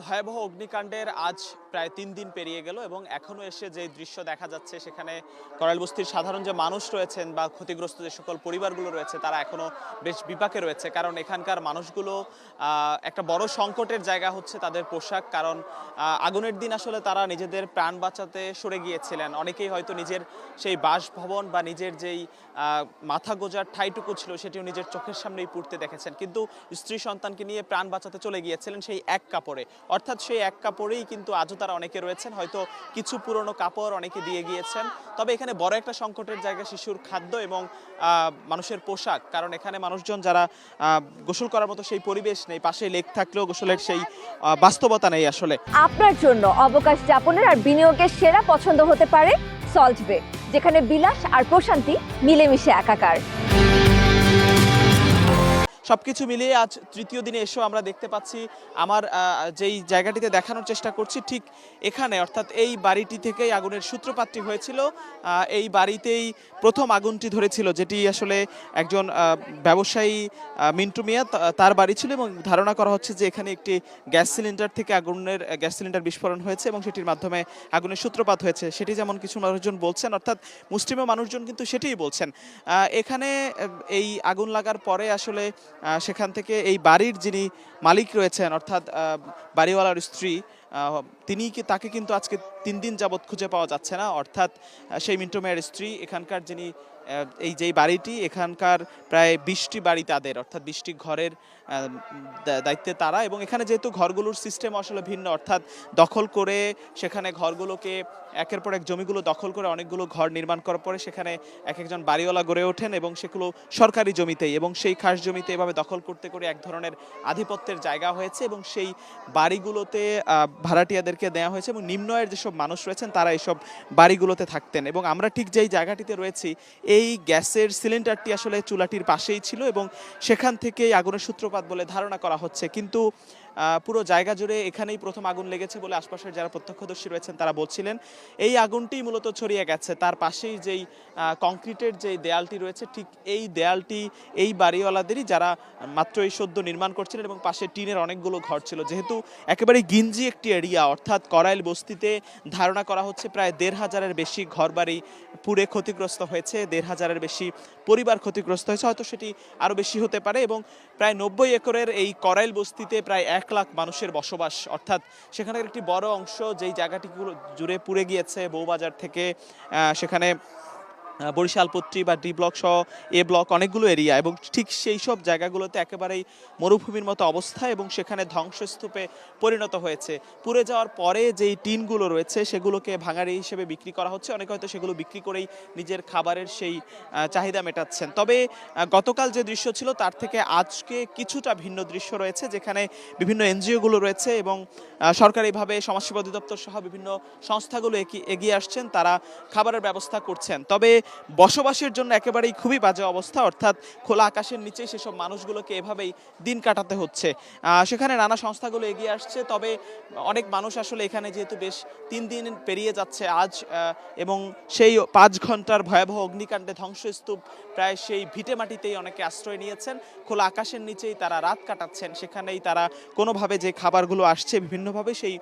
ভয়াবহ অগ্নিকাণ্ডের আজ প্রায় ৩ দিন পেরিয়ে গেল এবং এখনো এসে যে দৃশ্য দেখা যাচ্ছে সেখানে করাইল বস্তির সাধারণ যে মানুষ রয়েছেন বা ক্ষতিগ্রস্ত যে সকল পরিবারগুলো রয়েছে তারা এখনো বেশ বিপাকে রয়েছে। কারণ এখানকার মানুষগুলো একটা বড় সংকটের জায়গা হচ্ছে তাদের পোশাক। কারণ আগুনের দিন আসলে তারা নিজেদের প্রাণ বাঁচাতে সরে গিয়েছিলেন। অনেকেই হয়তো নিজের সেই বাসভবন বা নিজের যেই মাথা গোজার ঠাইটুকু ছিল সেটিও নিজের চোখের সামনেই পুড়তে দেখেছেন, কিন্তু স্ত্রী সন্তানকে নিয়ে প্রাণ বাঁচাতে চলে গিয়েছিলেন সেই এক কাপড়ে। অর্থাৎ সেই এক কাপড়েই কিন্তু আজও তারা অনেকে রয়েছেন, হয়তো কিছু পুরনো কাপড় অনেকে দিয়ে গিয়েছেন। তবে এখানে বড় একটা সংকটের জায়গা শিশুর খাদ্য এবং মানুষের পোশাক। কারণ এখানে মানুষজন যারা গোসল করার মতো সেই পরিবেশ নেই, পাশে লেক থাকলেও গোসলের সেই বাস্তবতা নেই আসলে। আপনার জন্য অবকাশ যাপনের আর বিনিয়োগের সেরা পছন্দ হতে পারে সল্ট বে, যেখানে বিলাস আর প্রশান্তি মিলেমিশে একাকার। সবকিছু মিলিয়ে আজ তৃতীয় দিনে এসেও আমরা দেখতে পাচ্ছি আমার যেই জায়গাটিতে দেখানোর চেষ্টা করছি ঠিক এখানে, অর্থাৎ এই বাড়িটি থেকেই আগুনের সূত্রপাতটি হয়েছিল। এই বাড়িতেই প্রথম আগুনটি ধরেছিল, যেটি আসলে একজন ব্যবসায়ী মিন্টু মিয়া তার বাড়ি ছিল এবং ধারণা করা হচ্ছে যে এখানে একটি গ্যাস সিলিন্ডার থেকে গ্যাস সিলিন্ডার বিস্ফোরণ হয়েছে এবং সেটির মাধ্যমে আগুনের সূত্রপাত হয়েছে, সেটি যেমন কিছু মানুষজন বলছেন, অর্থাৎ মুসলিমে মানুষজন কিন্তু সেটিই বলছেন। এখানে এই আগুন লাগার পরে আসলে সেখান থেকে এই বাড়ির যিনি মালিক রয়েছেন, অর্থাৎ বাড়িওয়ালার স্ত্রী, তাকে কিন্তু আজকে ৩ দিন যাবৎ খুঁজে পাওয়া যাচ্ছে না। অর্থাৎ সেই মিন্টু মিয়ার স্ত্রী, এখানকার যিনি এই যেই বাড়িটি, এখানকার প্রায় ২০টি বাড়ি তাদের, অর্থাৎ ২০টি ঘরের দায়িত্বে তারা। এবং এখানে যেহেতু ঘরগুলোর সিস্টেম আসলে ভিন্ন, অর্থাৎ দখল করে সেখানে ঘরগুলোকে একের পর এক জমিগুলো দখল করে অনেকগুলো ঘর নির্মাণ করার পরে সেখানে এক একজন বাড়িওয়ালা গড়ে ওঠেন এবং সেগুলো সরকারি জমিতেই, এবং সেই খাস জমিতে এভাবে দখল করতে করে এক ধরনের আধিপত্যের জায়গা হয়েছে এবং সেই বাড়িগুলোতে ভাড়াটিয়াদেরকে দেওয়া হয়েছে এবং নিম্ন আয়ের যেসব মানুষ রয়েছেন তারা এইসব বাড়িগুলোতে থাকতেন। এবং আমরা ঠিক যেই জায়গাটিতে রয়েছি, এই গ্যাসের সিলিন্ডারটি আসলে চুলাটির পাশেই ছিল এবং সেখান থেকেই আগুনের সূত্রপাত বলে ধারণা করা হচ্ছে। কিন্তু পুরো জায়গা জুড়ে এখানেই প্রথম আগুন লেগেছে বলে আশপাশের যারা প্রত্যক্ষদর্শী রয়েছেন তারা বলছিলেন। এই আগুনটি মূলত ছড়িয়ে গেছে তার পাশেই যেই কংক্রিটের যেই দেয়ালটি রয়েছে, ঠিক এই দেয়ালটি এই বাড়িওয়ালাদেরই, যারা মাত্র এই সদ্য নির্মাণ করছিলেন এবং পাশে টিনের অনেকগুলো ঘর ছিল। যেহেতু একেবারে গিঞ্জি একটি এরিয়া, অর্থাৎ করাইল বস্তিতে ধারণা করা হচ্ছে প্রায় ১,৫০০-এর বেশি ঘরবাড়ি পুড়ে ক্ষতিগ্রস্ত হয়েছে, ১,৫০০-এর বেশি পরিবার ক্ষতিগ্রস্ত হয়েছে, হয়তো সেটি আরও বেশি হতে পারে। এবং প্রায় ৯০ একরের এই করাইল বস্তিতে প্রায় ১ লাখ মানুষের বসবাস, অর্থাৎ সেখানের একটি বড় অংশ যেই জায়গাটি জুড়ে পুড়ে গিয়েছে, বউবাজার থেকে সেখানে বরিশালপট্টি বা ডি ব্লক সহ এ ব্লক অনেকগুলো এরিয়া, এবং ঠিক সেই সব জায়গাগুলোতে একেবারেই মরুভূমির মতো অবস্থা এবং সেখানে ধ্বংসস্তূপে পরিণত হয়েছে। পুড়ে যাওয়ার পরে যেই টিনগুলো রয়েছে সেগুলোকে ভাঙাড়ি হিসেবে বিক্রি করা হচ্ছে, অনেকে হয়তো সেগুলো বিক্রি করেই নিজের খাবারের সেই চাহিদা মেটাচ্ছেন। তবে গতকাল যে দৃশ্য ছিল তার থেকে আজকে কিছুটা ভিন্ন দৃশ্য রয়েছে, যেখানে বিভিন্ন এনজিওগুলো রয়েছে এবং সরকারিভাবে সমাজসেবা অধিদপ্তর সহ বিভিন্ন সংস্থাগুলো এগিয়ে আসছেন, তারা খাবারের ব্যবস্থা করছেন। তবে বসবাসের জন্য একেবারেই খুবই বাজে অবস্থা, অর্থাৎ খোলা আকাশের নিচে সেসব মানুষগুলোকে এভাবেই দিন কাটাতে হচ্ছে। সেখানে নানা সংস্থাগুলো এগিয়ে আসছে, তবে অনেক মানুষ আসলে এখানে যেহেতু বেশ ৩ দিন পেরিয়ে যাচ্ছে আজ, এবং সেই ৫ ঘন্টার ভয়াবহ অগ্নিকাণ্ডে ধ্বংসস্তূপ প্রায় সেই ভিটে মাটিতেই অনেকে আশ্রয় নিয়েছেন, খোলা আকাশের নিচেই তারা রাত কাটাচ্ছেন। সেখানেই তারা কোনোভাবে যে খাবারগুলো আসছে বিভিন্নভাবে সেই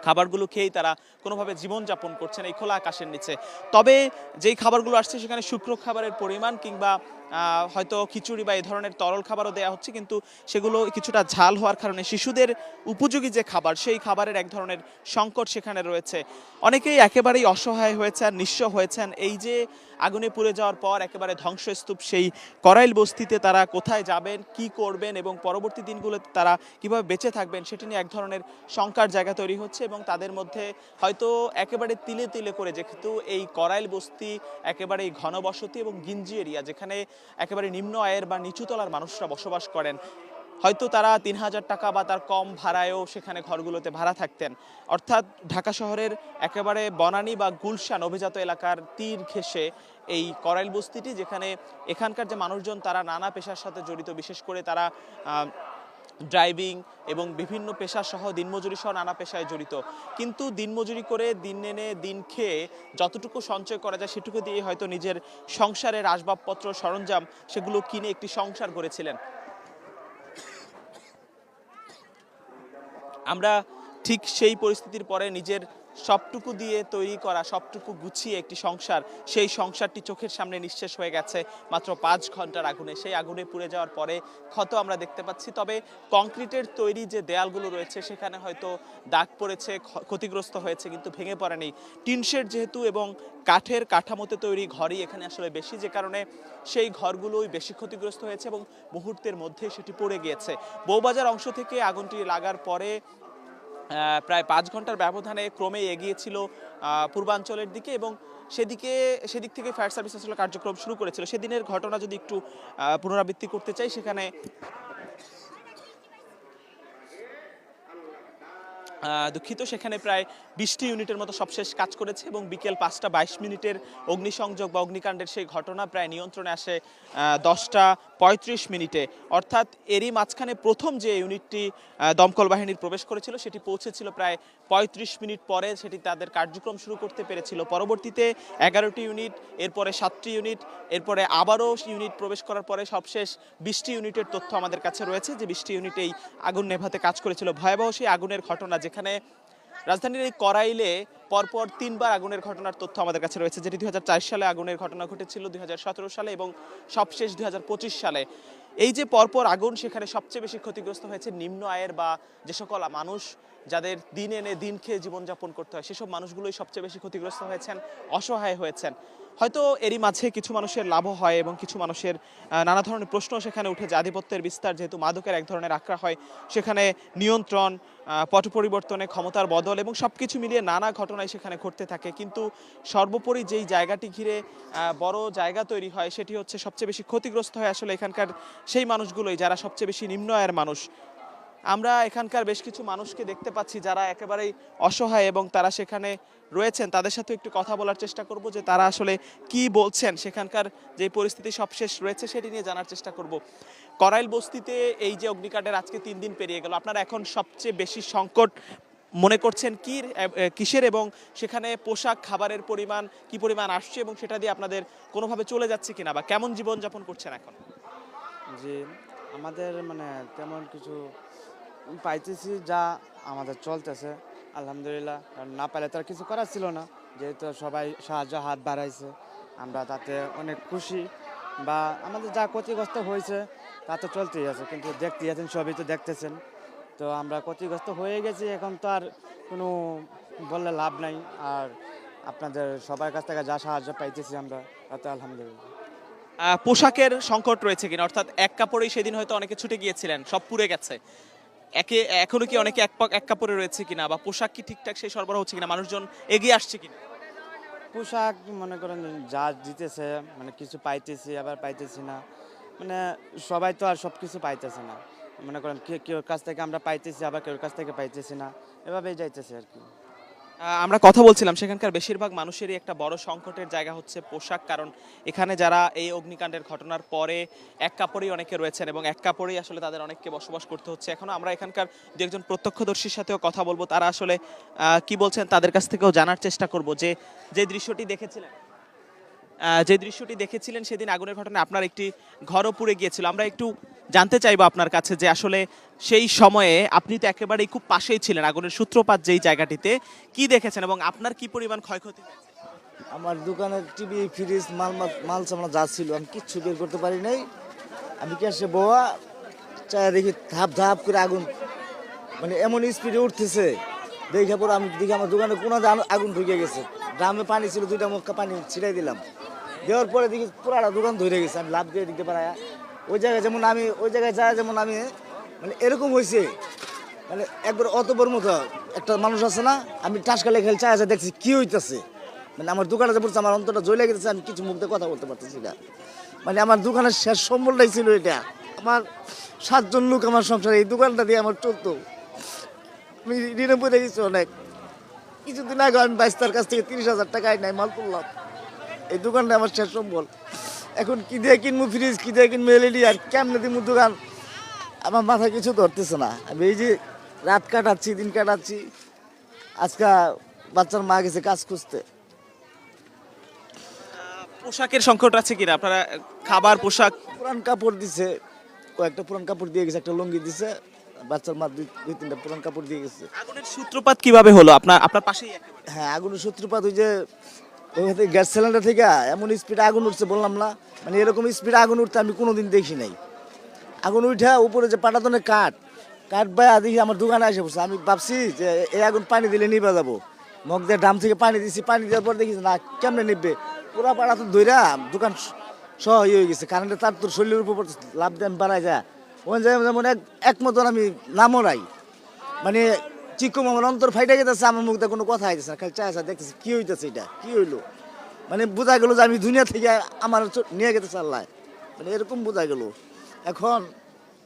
খাবারগুলো খেয়েই তারা কোনোভাবে জীবনযাপন করছেন এই খোলা আকাশের নিচে। তবে যেই খাবারগুলো আসছে সেখানে শুকনো খাবারের পরিমাণ কিংবা হয়তো খিচুড়ি বা এই ধরনের তরল খাবারও দেওয়া হচ্ছে, কিন্তু সেগুলো কিছুটা ঝাল হওয়ার কারণে শিশুদের উপযোগী যে খাবার সেই খাবারের এক ধরনের সংকট সেখানে রয়েছে। অনেকেই একেবারেই অসহায় হয়েছেন, নিঃস্ব হয়েছেন। এই যে আগুনে পুড়ে যাওয়ার পর একেবারে ধ্বংসস্তূপ সেই করাইল বস্তিতে তারা কোথায় যাবেন, কি করবেন এবং পরবর্তী দিনগুলোতে তারা কিভাবে বেঁচে থাকবেন সেটি নিয়ে এক ধরনের শঙ্কার জায়গা তৈরি হচ্ছে। এবং তাদের মধ্যে হয়তো একেবারে তিলে তিলে করে, যেহেতু এই করাইল বস্তি একেবারেই ঘনবসতি এবং গিঞ্জি এরিয়া, যেখানে একেবারে নিম্ন আয়ের বা নিচুতলার মানুষরা বসবাস করেন, হয়তো তারা ৩,০০০ টাকা বা তার কম ভাড়ায়ও সেখানে ঘরগুলোতে ভাড়া থাকতেন। অর্থাৎ ঢাকা শহরের একেবারে বনানী বা গুলশান অভিজাত এলাকার তীর ঘেঁষে এই করাইল বস্তিটি, যেখানে এখানকার যে মানুষজন তারা নানা পেশার সাথে জড়িত, বিশেষ করে তারা ড্রাইভিং এবং বিভিন্ন পেশা সহ দিনমজুরি সহ নানা পেশায় জড়িত। কিন্তু দিনমজুরি করে দিন এনে দিন খেয়ে যতটুকু সঞ্চয় করা যায় সেটুকু দিয়ে হয়তো নিজের সংসারের আসবাবপত্র সরঞ্জাম সেগুলো কিনে একটি সংসার গড়েছিলেন। আমরা ঠিক সেই পরিস্থিতির পরে নিজের সবটুকু দিয়ে তৈরি করা, সবটুকু গুছিয়ে একটি সংসার, সেই সংসারটি চোখের সামনে নিঃশেষ হয়ে গেছে মাত্র 5 ঘন্টার আগুনে। সেই আগুনে পুড়ে যাওয়ার পরে ক্ষত আমরা দেখতে পাচ্ছি। তবে কংক্রিটের তৈরি যে দেয়ালগুলো রয়েছে সেখানে হয়তো দাগ পড়েছে, ক্ষতিগ্রস্ত হয়েছে, কিন্তু ভেঙে পড়েনি। টিনশেড যেহেতু এবং কাঠের কাঠামোতে তৈরি ঘরই এখানে আসলে বেশি, যে কারণে সেই ঘরগুলোই বেশি ক্ষতিগ্রস্ত হয়েছে এবং মুহূর্তের মধ্যে সেটি পড়ে গিয়েছে। বউবাজার অংশ থেকে আগুনটি লাগার পরে প্রায় 5 ঘন্টার ব্যবধানে ক্রমে এগিয়েছিল পূর্বাঞ্চলের দিকে, এবং সেদিক থেকে ফায়ার সার্ভিস আসলে কার্যক্রম শুরু করেছিল। সেদিনের ঘটনা যদি একটু পুনরাবৃত্তি করতে চাই, সেখানে দুঃখিত, সেখানে প্রায় 20টি ইউনিটের মতো সবশেষ কাজ করেছে এবং বিকেল 5টা 22 মিনিটের অগ্নিসংযোগ বা অগ্নিকাণ্ডের সেই ঘটনা প্রায় নিয়ন্ত্রণে আসে 10টা 35 মিনিটে। অর্থাৎ এরই মাঝখানে প্রথম যে ইউনিটটি দমকল বাহিনীর প্রবেশ করেছিল সেটি পৌঁছেছিল প্রায় 35 মিনিট পরে, সেটি তাদের কার্যক্রম শুরু করতে পেরেছিল। পরবর্তীতে 11টি ইউনিট, এরপরে 7টি ইউনিট, এরপরে আবারও ইউনিট প্রবেশ করার পরে সবশেষ 20টি ইউনিটের তথ্য আমাদের কাছে রয়েছে, যে 20টি ইউনিট এই আগুন নেভাতে কাজ করেছিল। ভয়াবহ সেই আগুনের ঘটনা, যেখানে রাজধানীর এই করাইলে পরপর 3বার আগুনের ঘটনার তথ্য আমাদের কাছে রয়েছে, যেটি 2004 সালে আগুনের ঘটনা ঘটেছিল, 2017 সালে এবং সবশেষ 2025 সালে। এই যে পরপর আগুন, সেখানে সবচেয়ে বেশি ক্ষতিগ্রস্ত হয়েছে নিম্ন আয়ের বা যে সকল মানুষ যাদের দিন এনে দিন খেয়ে জীবনযাপন করতে হয়, সেসব মানুষগুলোই সবচেয়ে বেশি ক্ষতিগ্রস্ত হয়েছেন, অসহায় হয়েছেন। হয়তো এরই মাঝে কিছু মানুষের লাভও হয় এবং কিছু মানুষের নানা ধরনের প্রশ্ন সেখানে উঠে যে আধিপত্যের বিস্তার, যেহেতু মাদকের এক ধরনের আক্রা হয়, সেখানে নিয়ন্ত্রণ, পট পরিবর্তনে ক্ষমতার বদল এবং সবকিছু মিলিয়ে নানা ঘটনাই সেখানে ঘটতে থাকে। কিন্তু সর্বোপরি যেই জায়গাটি ঘিরে বড় জায়গা তৈরি হয়, সেটি হচ্ছে সবচেয়ে বেশি ক্ষতিগ্রস্ত হয় আসলে এখানকার সেই মানুষগুলোই যারা সবচেয়ে বেশি নিম্ন আয়ের মানুষ। আমরা এখানকার বেশ কিছু মানুষকে দেখতে পাচ্ছি যারা একেবারেই অসহায় এবং তারা সেখানে রয়েছেন। তাদের সাথে একটু কথা বলার চেষ্টা করব যে তারা আসলে কি বলছেন, সেখানকার যে পরিস্থিতি সবশেষ রয়েছে সেটি নিয়ে জানার চেষ্টা করব। করাইল বস্তিতে এই যে অগ্নিকাণ্ডের আজকে 3 দিন পেরিয়ে গেল, আপনারা এখন সবচেয়ে বেশি সংকট মনে করছেন কিসের, এবং সেখানে পোশাক খাবারের পরিমাণ কি পরিমাণ আসছে এবং সেটা দিয়ে আপনাদের কোনোভাবে চলে যাচ্ছে কিনা, বা কেমন জীবনযাপন করছেন এখন? জি, আমাদের মানে তেমন কিছু পাইতেছি, যা আমাদের চলতেছে আলহামদুলিল্লাহ। কারণ না পাইলে তার কিছু করার ছিল না, যেহেতু সবাই সাহায্য হাত বাড়াইছে, আমরা তাতে অনেক খুশি। বা আমাদের যা ক্ষতিগ্রস্ত হয়েছে তা তো চলতেই আছে, কিন্তু দেখতেই আছেন, সবই তো দেখতেছেন। তো আমরা ক্ষতিগ্রস্ত হয়ে গেছি, এখন তো আর কোনো বললে লাভ নাই। আর আপনাদের সবার কাছ থেকে যা সাহায্য পাইতেছি আমরা, তাতে আলহামদুলিল্লাহ। পোশাকের সংকট রয়েছে কিনা, অর্থাৎ এক কাপড়েই সেদিন হয়তো অনেকে ছুটে গিয়েছিলেন, সব পুড়ে গেছে, এখনো কি অনেকে এক কাপড়ে রয়েছে কিনা, বা পোশাক কি ঠিকঠাক সেই সরবরাহ হচ্ছে কিনা, মানুষজন এগিয়ে আসছে কিনা? পোশাক মনে করেন যা দিতেছে, মানে কিছু পাইতেছি আবার পাইতেছি না, মানে সবাই তো আর সব কিছু পাইতেছে না। মনে করেন কেউ কাছ থেকে আমরা পাইতেছি, আবার কেউ কাছ থেকে পাইতেছি না, এভাবেই যাইতেছে আর কি। আমরা কথা বলছিলাম, সেখানকার বেশিরভাগ মানুষেরই একটা বড় সংকটের জায়গা হচ্ছে পোশাক, কারণ এখানে যারা এই অগ্নিকাণ্ডের ঘটনার পরে এক কাপড়েই অনেকে রয়েছেন এবং এক কাপড়েই আসলে তাদের অনেককে বসবাস করতে হচ্ছে। এখনো আমরা এখানকার দু একজন প্রত্যক্ষদর্শীর সাথেও কথা বলবো, তারা আসলে কি বলছেন তাদের কাছ থেকেও জানার চেষ্টা করব। যে দৃশ্যটি দেখেছিলেন সেদিন আগুনের ঘটনায় আপনার একটি ঘরও পুড়ে গিয়েছিল। আমরা একটু জানতে চাইবো আপনার কাছে যে আসলে সেই সময়ে আপনি তো একেবারেই খুব পাশেই ছিলেন আগুনের সূত্রপাত যেই জায়গাটিতে, কি দেখেছেন এবং আপনার কি পরিমাণ ক্ষয়ক্ষতি হয়েছে? আমার দোকানের টিভি ফ্রিজ মাল সামলা যা ছিল আমি কিচ্ছু বের করতে পারি নাই। আমি ক্যাশে বোয়া চায় দেখি ধাপ ধাপ করে আগুন, মানে এমন স্পিডে উঠতেছে, দেখে পরে আমি দেখি আমার দোকানে কোনো আগুন ঢুকে গেছে। ড্রামে পানি ছিল, 2টা মক্কা পানি ছিটাই দিলাম, দেওয়ার পরে দেখি পুরাটা দোকান ধরে গেছে। আমি লাভ দিয়ে দিতে পারা ওই জায়গায় যায় যেমন আমি মানে এরকম হয়েছে, মানে একবার অত বড় মতো একটা মানুষ আছে না, আমি টাসকালে খেলে চায় দেখছি কি হইতেছে, মানে আমার দোকানে যে পড়ছে আমার অন্তরটা জ্বলে গেছে, আমি কিছু মুখ দিয়ে কথা বলতে পারতেছি না। মানে আমার দোকানের শেষ সম্বলটাই ছিল এটা। আমার 7 জন লোক আমার সংসারে, এই দোকানটা দিয়ে আমার চলতো। আমি ঋণে পড়ে গেছি অনেক। কিছুদিন আগে আমি বাইস্তার কাছ থেকে 30,000 টাকা নাই মাল তুললাম। এই দোকানটা আমার শেষ সম্বল। এখন কি দিয়ে কিনবো ফ্রিজ, কি দিয়ে কিনবো এলইডি, আর কেমনে দিব দোকান, আমার মাথায় কিছু ধরতেছে না। আমি এই যে রাত কাটাচ্ছি, দিন কাটাচ্ছি, আজকে বাচ্চার মা গেছে কাজ খুঁজতে। পোশাকের সংকট আছে কিনা, আপনারা খাবার পোশাক? পুরান কাপড় দিছে, কয়েকটা পুরান কাপড় দিয়ে গেছে, একটা লুঙ্গি দিছে, বাচ্চার মা দুই দুই তিনটা পুরান কাপড় দিয়ে গেছে। আগুনের সূত্রপাত কিভাবে হলো আপনার আপনার পাশেই একেবারে? হ্যাঁ, আগুনের সূত্রপাত ওই যে ওই গ্যাস সিলিন্ডার থেকে এমন স্পিডে আগুন উঠছে বললাম না, মানে এরকম স্পিডে আগুন উঠতে আমি কোনোদিন দেখি নাই। আগুন উঠা উপরে যে পাটাতনের কাঠ বাইয়া দেখি আমার দোকানে এসে পড়ছে। আমি ভাবছি যে এই আগুন পানি দিলে নিভা যাবো, মগ দিয়ে ড্রাম থেকে পানি দিছি, পানি দেওয়ার পর দেখি না কেমনে নিববে, পুরা পাটাতন ধইরা দোকান সহ হয়ে গেছে। কারেন্টের তার তোর শরীরের উপর পড়ছে, লাভ দেন বাড়ায় যায় ওখানে যায়, যেমন এক মতন আমি নামরাই, মানে চিকম আমার অন্তর ফাইটা গেছে, আমার মুখ দিয়ে কোনো কথা হইতেছে না, খালি চায় দেখতেছি কি হইতেছে, এটা কি হইলো, মানে বোঝা গেল যে আমি দুনিয়া থেকে আমার নিয়ে গেতে চাল্লায়, মানে এরকম বোঝা গেল। এখন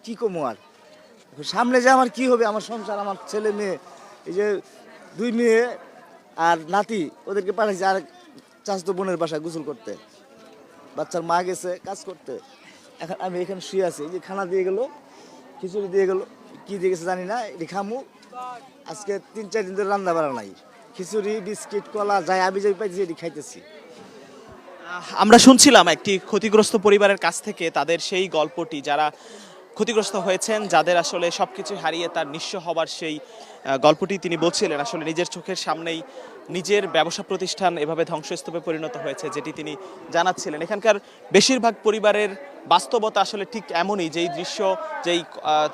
কি কমো আর, এখন সামনে যে আমার কি হবে, আমার সংসার, আমার ছেলে মেয়ে, এই যে 2 মেয়ে আর নাতি, ওদেরকে পাঠাইছে আর চাচাতো বোনের বাসায় গোসল করতে, বাচ্চার মা গেছে কাজ করতে। এখন আমি এখানে শুয়ে আছি, এই যে খানা দিয়ে গেল, খিচুড়ি দিয়ে গেল, কি দিয়ে গেছে জানি না, এটি খামু। আজকে 3-4 দিন ধরে রান্না বাড়া নাই, খিচুড়ি বিস্কিট কলা যাই আমি যাই পাইছি এটি খাইতেছি। আমরা শুনছিলাম একটি ক্ষতিগ্রস্ত পরিবারের কাছ থেকে তাদের সেই গল্পটি, যারা ক্ষতিগ্রস্ত হয়েছেন, যাদের আসলে সবকিছু হারিয়ে তার নিঃস্ব হবার সেই গল্পটি তিনি বলছিলেন। আসলে নিজের চোখের সামনেই নিজের ব্যবসা প্রতিষ্ঠান এভাবে ধ্বংসস্তূপে পরিণত হয়েছে, যেটি তিনি জানাচ্ছিলেন। এখানকার বেশিরভাগ পরিবারের বাস্তবতা আসলে ঠিক এমনই, যেই দৃশ্য, যেই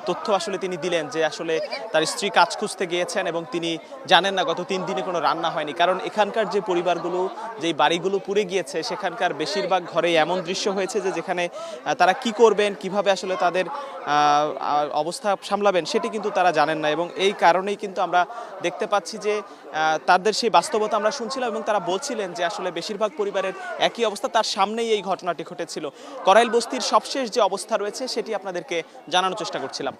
তথ্য আসলে তিনি দিলেন, যে আসলে তার স্ত্রী কাজ খুঁজতে গিয়েছেন এবং তিনি জানেন না গত 3 দিনে কোনো রান্না হয়নি। কারণ এখানকার যে পরিবারগুলো, যেই বাড়িগুলো পুড়ে গিয়েছে, সেখানকার বেশিরভাগ ঘরেই এমন দৃশ্য হয়েছে যে যেখানে তারা কি করবেন, কিভাবে আসলে তাদের অবস্থা সামলাবেন, সেটি কিন্তু তারা জানেন না। এবং এই কারণেই কিন্তু আমরা দেখতে পাচ্ছি যে তাদের সেই বাস্তবতা আমরা শুনছিলাম, এবং তারা বলছিলেন যে আসলে বেশিরভাগ পরিবারের একই অবস্থা, তার সামনেই এই ঘটনাটি ঘটেছিল। করাইল বস্তির সবশেষ যে অবস্থা রয়েছে সেটি আপনাদেরকে জানানোর চেষ্টা করছিলাম।